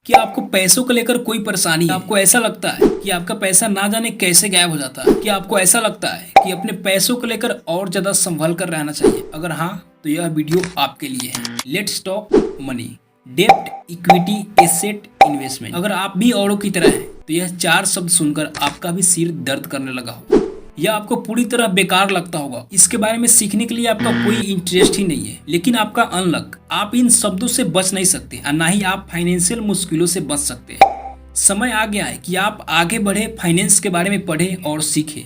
क्या आपको पैसों को लेकर कोई परेशानी है? आपको ऐसा लगता है कि आपका पैसा ना जाने कैसे गायब हो जाता है? क्या आपको ऐसा लगता है कि अपने पैसों को लेकर और ज्यादा संभल कर रहना चाहिए? अगर हाँ, तो यह वीडियो आपके लिए है। लेट्स टॉक मनी, डेब्ट, इक्विटी, एसेट, इन्वेस्टमेंट। अगर आप भी औरों की तरह हैं, तो यह 4 शब्द सुनकर आपका भी सिर दर्द करने लगा हो या आपको पूरी तरह बेकार लगता होगा। इसके बारे में सीखने के लिए आपका कोई इंटरेस्ट ही नहीं है। लेकिन आपका अनलक, आप इन शब्दों से बच नहीं सकते और ना ही आप फाइनेंशियल मुश्किलों से बच सकते हैं। समय आ गया है कि आप आगे बढ़े, फाइनेंस के बारे में पढ़ें और सीखें।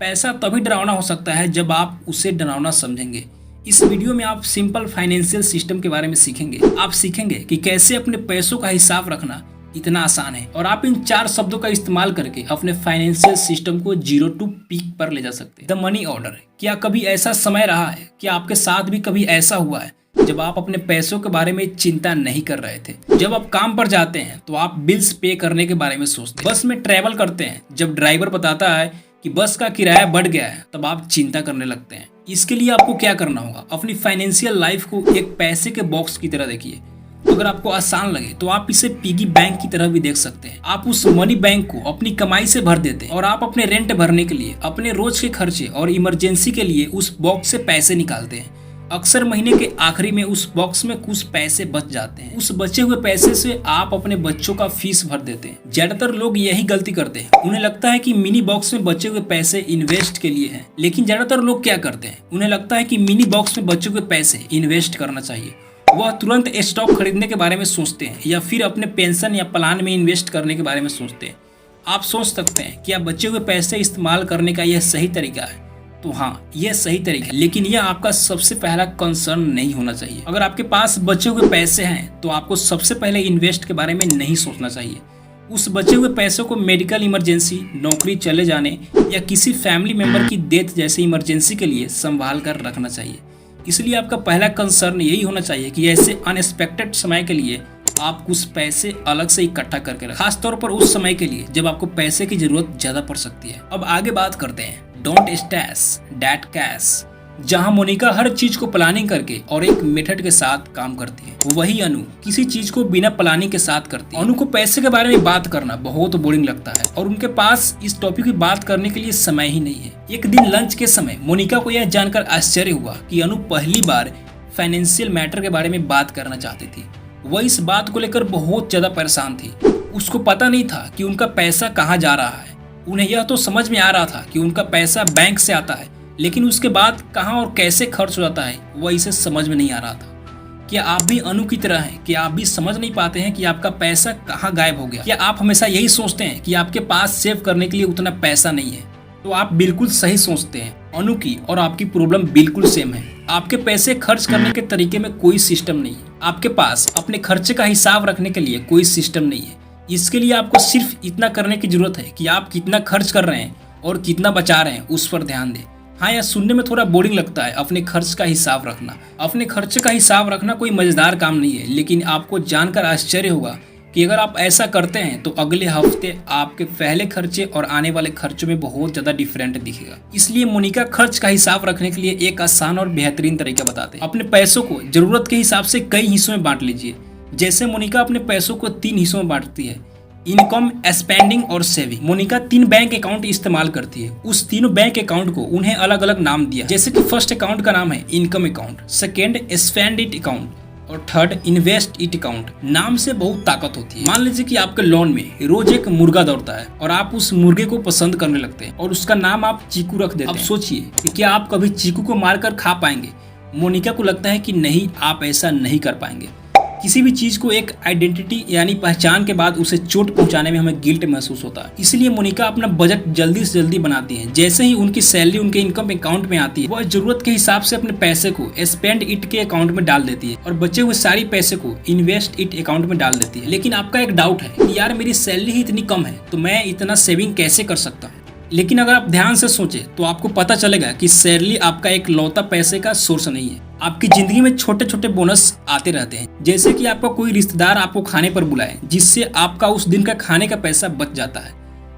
पैसा तभी डरावना हो सकता है जब आप उसे डरावना समझेंगे। इस वीडियो में आप सिंपल फाइनेंशियल सिस्टम के बारे में सीखेंगे। आप सीखेंगे कि कैसे अपने पैसों का हिसाब रखना इतना आसान है और आप इन 4 शब्दों का इस्तेमाल करके अपने फाइनेंशियल सिस्टम को जीरो टू पीक पर ले जा सकते हैं। The money order. क्या कभी ऐसा समय रहा है कि आपके साथ भी कभी ऐसा हुआ है जब आप अपने पैसों के बारे में चिंता नहीं कर रहे थे? जब आप काम पर जाते हैं तो आप बिल्स पे करने के बारे में सोचते हैं। बस में ट्रैवल करते हैं, जब ड्राइवर बताता है कि बस का किराया बढ़ गया है, तब आप चिंता करने लगते हैं। इसके लिए आपको क्या करना होगा? अपनी फाइनेंशियल लाइफ को एक पैसे के बॉक्स की तरह देखिए। अगर आपको आसान लगे तो आप इसे पिगी बैंक की तरह भी देख सकते हैं। आप उस मनी बैंक को अपनी कमाई से भर देते हैं और आप अपने रेंट भरने के लिए, अपने रोज के खर्चे और इमरजेंसी के लिए उस बॉक्स से पैसे निकालते हैं। अक्सर महीने के आखिरी में उस बॉक्स में कुछ पैसे बच जाते हैं। उस बचे हुए पैसे से आप अपने बच्चों का फीस भर देते हैं। ज्यादातर लोग यही गलती करते हैं। उन्हें लगता है कि मिनी बॉक्स में बचे हुए पैसे इन्वेस्ट के लिए हैं। लेकिन ज्यादातर लोग क्या करते हैं? उन्हें लगता है कि मिनी बॉक्स में बचे हुए पैसे इन्वेस्ट करना चाहिए। वह तुरंत स्टॉक खरीदने के बारे में सोचते हैं या फिर अपने पेंशन या प्लान में इन्वेस्ट करने के बारे में सोचते हैं। आप सोच सकते हैं कि आप बचे हुए पैसे इस्तेमाल करने का यह सही तरीका है। तो हाँ, यह सही तरीका है, लेकिन यह आपका सबसे पहला कंसर्न नहीं होना चाहिए। अगर आपके पास बचे हुए पैसे हैं तो आपको सबसे पहले इन्वेस्ट के बारे में नहीं सोचना चाहिए। उस बचे हुए पैसों को मेडिकल इमरजेंसी, नौकरी चले जाने या किसी फैमिली मेंबर की डेथ जैसी इमरजेंसी के लिए संभाल कर रखना चाहिए। इसलिए आपका पहला कंसर्न यही होना चाहिए कि ऐसे अनएक्सपेक्टेड समय के लिए आप कुछ पैसे अलग से इकट्ठा करके रखें, खासतौर पर उस समय के लिए जब आपको पैसे की जरूरत ज्यादा पड़ सकती है। अब आगे बात करते हैं डोंट स्टैश दैट कैश, जहां मोनिका हर चीज को प्लानिंग करके और एक मेथड के साथ काम करती है, वही अनु किसी चीज को बिना प्लानिंग के साथ करती है। अनु को पैसे के बारे में बात करना बहुत बोरिंग लगता है और उनके पास इस टॉपिक की बात करने के लिए समय ही नहीं है। एक दिन लंच के समय मोनिका को यह जानकर आश्चर्य हुआ कि अनु पहली बार फाइनेंशियल मैटर के बारे में बात करना चाहती थी। वह इस बात को लेकर बहुत ज्यादा परेशान थी। उसको पता नहीं था कि उनका पैसा कहाँ जा रहा है। उन्हें यह तो समझ में आ रहा था कि उनका पैसा बैंक से आता है, लेकिन उसके बाद कहां और कैसे खर्च हो जाता है वह इसे समझ में नहीं आ रहा था। क्या आप भी अनु की तरह हैं कि आप भी समझ नहीं पाते हैं कि आपका पैसा कहां गायब हो गया? क्या आप हमेशा यही सोचते हैं कि आपके पास सेव करने के लिए उतना पैसा नहीं है? तो आप बिल्कुल सही सोचते हैं। अनु की और आपकी प्रॉब्लम बिल्कुल सेम है। आपके पैसे खर्च करने के तरीके में कोई सिस्टम नहीं है। आपके पास अपने खर्चे का हिसाब रखने के लिए कोई सिस्टम नहीं है। इसके लिए आपको सिर्फ इतना करने की जरूरत है कि आप कितना खर्च कर रहे हैं और कितना बचा रहे हैं, उस पर ध्यान दें। हाँ, यह सुनने में थोड़ा बोरिंग लगता है, अपने खर्च का हिसाब रखना। अपने खर्चे का हिसाब रखना कोई मजेदार काम नहीं है, लेकिन आपको जानकर आश्चर्य होगा कि अगर आप ऐसा करते हैं तो अगले हफ्ते आपके पहले खर्चे और आने वाले खर्चों में बहुत ज्यादा डिफरेंट दिखेगा। इसलिए मोनिका खर्च का हिसाब रखने के लिए एक आसान और बेहतरीन तरीका बताते हैं। अपने पैसों को जरूरत के हिसाब से कई हिस्सों में बांट लीजिए। जैसे मोनिका अपने पैसों को 3 हिस्सों में बांटती है, इनकम, स्पेंडिंग और सेविंग। मोनिका 3 बैंक अकाउंट इस्तेमाल करती है। उस तीनों बैंक अकाउंट को उन्हें अलग अलग नाम दिया, जैसे कि फर्स्ट अकाउंट का नाम है income account, second spend it account और थर्ड इन्वेस्ट इट अकाउंट। नाम से बहुत ताकत होती है। मान लीजिए कि आपके लॉन में रोज एक मुर्गा दौड़ता है और आप उस मुर्गे को पसंद करने लगते हैं और उसका नाम आप चीकू रख देते हैं। अब सोचिए कि क्या आप कभी चीकू को मारकर खा पाएंगे? मोनिका को लगता है कि नहीं, आप ऐसा नहीं कर पाएंगे। किसी भी चीज को एक आइडेंटिटी यानी पहचान के बाद उसे चोट पहुंचाने में हमें गिल्ट महसूस होता है। इसलिए मोनिका अपना बजट जल्दी से जल्दी बनाती है। जैसे ही उनकी सैलरी उनके इनकम अकाउंट में आती है, वह जरूरत के हिसाब से अपने पैसे को स्पेंड इट के अकाउंट में डाल देती है और बचे हुए सारी पैसे को इन्वेस्ट इट अकाउंट में डाल देती है। लेकिन आपका एक डाउट है कि यार, मेरी सैलरी ही इतनी कम है तो मैं इतना सेविंग कैसे कर सकता हूँ? लेकिन अगर आप ध्यान से सोचें तो आपको पता चलेगा कि सैलरी आपका एक लौता पैसे का सोर्स नहीं है। आपकी जिंदगी में छोटे छोटे बोनस आते रहते हैं, जैसे कि आपका कोई रिश्तेदार आपको खाने पर बुलाए, जिससे आपका उस दिन का खाने का पैसा बच जाता है।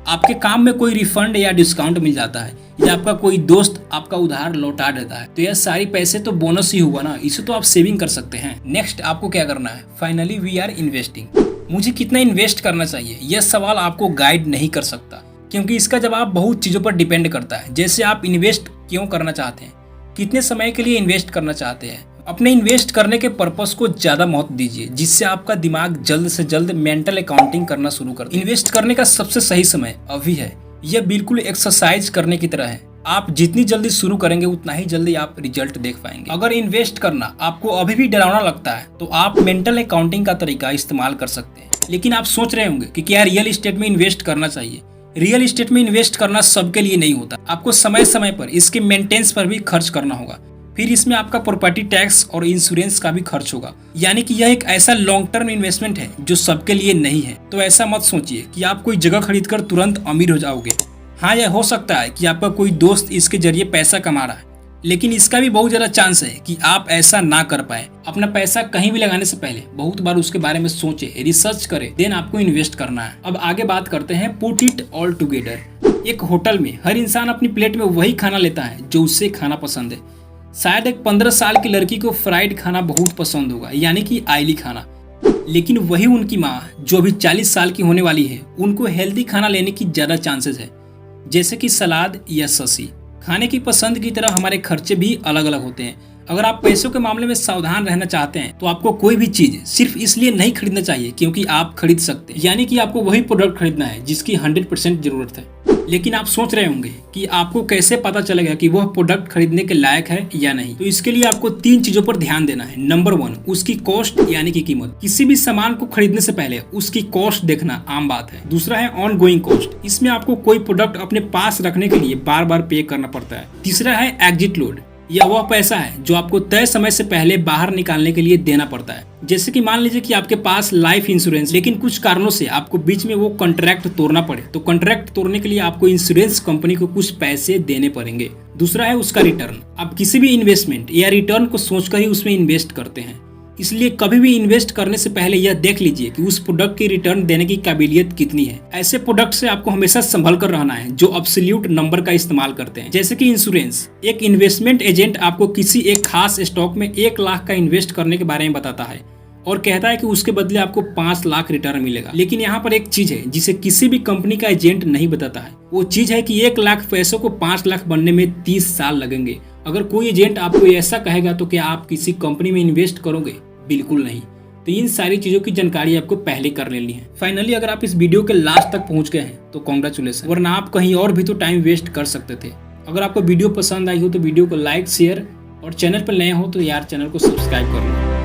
आपके काम में कोई रिफंड या डिस्काउंट मिल जाता है, या आपका कोई दोस्त आपका उधार लौटा देता है। तो यह सारी पैसे तो बोनस ही हुआ ना, इसे तो आप सेविंग कर सकते हैं। नेक्स्ट आपको क्या करना है? Finally we are investing. मुझे कितना इन्वेस्ट करना चाहिए, यह सवाल आपको गाइड नहीं कर सकता, क्योंकि इसका जवाब बहुत चीज़ों पर डिपेंड करता है। जैसे आप इन्वेस्ट क्यों करना चाहते हैं, कितने समय के लिए इन्वेस्ट करना चाहते हैं, अपने इन्वेस्ट करने के पर्पस को ज़्यादा महत्व दीजिए, जिससे आपका दिमाग जल्द से जल्द मेंटल अकाउंटिंग करना शुरू कर दे। इन्वेस्ट करने का सबसे सही समय अभी है। यह बिल्कुल एक्सरसाइज करने की तरह है। आप जितनी जल्दी शुरू करेंगे उतना ही जल्दी आप रिजल्ट देख पाएंगे। अगर इन्वेस्ट करना आपको अभी भी डरावना लगता है तो आप मेंटल अकाउंटिंग का तरीका इस्तेमाल कर सकते हैं। लेकिन आप सोच रहे होंगे कि क्या रियल एस्टेट में इन्वेस्ट करना चाहिए। रियल एस्टेट में इन्वेस्ट करना सबके लिए नहीं होता। आपको समय समय पर इसके मेंटेनेंस पर भी खर्च करना होगा। फिर इसमें आपका प्रॉपर्टी टैक्स और इंश्योरेंस का भी खर्च होगा। यानी कि यह एक ऐसा लॉन्ग टर्म इन्वेस्टमेंट है जो सबके लिए नहीं है। तो ऐसा मत सोचिए कि आप कोई जगह खरीदकर तुरंत अमीर हो जाओगे। हाँ, यह हो सकता है कि आपका कोई दोस्त इसके जरिए पैसा कमा रहा है, लेकिन इसका भी बहुत ज़्यादा चांस है कि आप ऐसा ना कर पाए। अपना पैसा कहीं भी लगाने से पहले बहुत बार उसके बारे में सोचे, रिसर्च करें, देन आपको इन्वेस्ट करना है। अब आगे बात करते हैं पुट इट ऑल टुगेदर। एक होटल में हर इंसान अपनी प्लेट में वही खाना लेता है जो उसे खाना पसंद है। शायद एक 15 साल की लड़की को फ्राइड खाना बहुत पसंद होगा, यानी कि ऑयली खाना। लेकिन वही उनकी माँ जो अभी 40 साल की होने वाली है, उनको हेल्दी खाना लेने की ज़्यादा चांसेस है, जैसे कि सलाद या सब्जी। खाने की पसंद की तरह हमारे खर्चे भी अलग अलग होते हैं। अगर आप पैसों के मामले में सावधान रहना चाहते हैं तो आपको कोई भी चीज सिर्फ इसलिए नहीं खरीदना चाहिए क्योंकि आप खरीद सकते हैं, यानी कि आपको वही प्रोडक्ट खरीदना है जिसकी 100% जरूरत है। लेकिन आप सोच रहे होंगे कि आपको कैसे पता चलेगा कि वह प्रोडक्ट खरीदने के लायक है या नहीं। तो इसके लिए आपको 3 चीजों पर ध्यान देना है। नंबर 1, उसकी कॉस्ट यानी कि कीमत। किसी भी सामान को खरीदने से पहले उसकी कॉस्ट देखना आम बात है। दूसरा है ऑन गोइंग कॉस्ट। इसमें आपको कोई प्रोडक्ट अपने पास रखने के लिए बार बार पे करना पड़ता है। तीसरा है एग्जिट लोड। यह वह पैसा है जो आपको तय समय से पहले बाहर निकालने के लिए देना पड़ता है। जैसे कि मान लीजिए कि आपके पास लाइफ इंश्योरेंस, लेकिन कुछ कारणों से आपको बीच में वो कॉन्ट्रैक्ट तोड़ना पड़े, तो कॉन्ट्रैक्ट तोड़ने के लिए आपको इंश्योरेंस कंपनी को कुछ पैसे देने पड़ेंगे। दूसरा है उसका रिटर्न। आप किसी भी इन्वेस्टमेंट या रिटर्न को सोचकर ही उसमें इन्वेस्ट करते हैं, इसलिए कभी भी इन्वेस्ट करने से पहले यह देख लीजिए कि उस प्रोडक्ट की रिटर्न देने की काबिलियत कितनी है। ऐसे प्रोडक्ट से आपको हमेशा संभल कर रहना है जो एब्सोल्यूट नंबर का इस्तेमाल करते हैं। जैसे कि इंश्योरेंस, एक इन्वेस्टमेंट एजेंट आपको किसी एक खास स्टॉक में 1 लाख का इन्वेस्ट करने के बारे में बताता है और कहता है कि उसके बदले आपको 5 लाख रिटर्न मिलेगा। लेकिन यहाँ पर एक चीज है जिसे किसी भी कंपनी का एजेंट नहीं बताता है। वो चीज है कि 1 लाख पैसों को 5 लाख बनने में 30 साल लगेंगे। अगर कोई एजेंट आपको ऐसा कहेगा तो क्या आप किसी कंपनी में इन्वेस्ट करोगे? बिल्कुल नहीं। तो इन सारी चीजों की जानकारी आपको पहले कर लेनी है। फाइनली अगर आप इस वीडियो के लास्ट तक पहुंच गए हैं तो कांग्रेचुलेशन, वरना आप कहीं और भी तो टाइम वेस्ट कर सकते थे। अगर आपको वीडियो पसंद आई हो तो वीडियो को लाइक, शेयर और चैनल पर नए हो तो यार चैनल को सब्सक्राइब कर लो।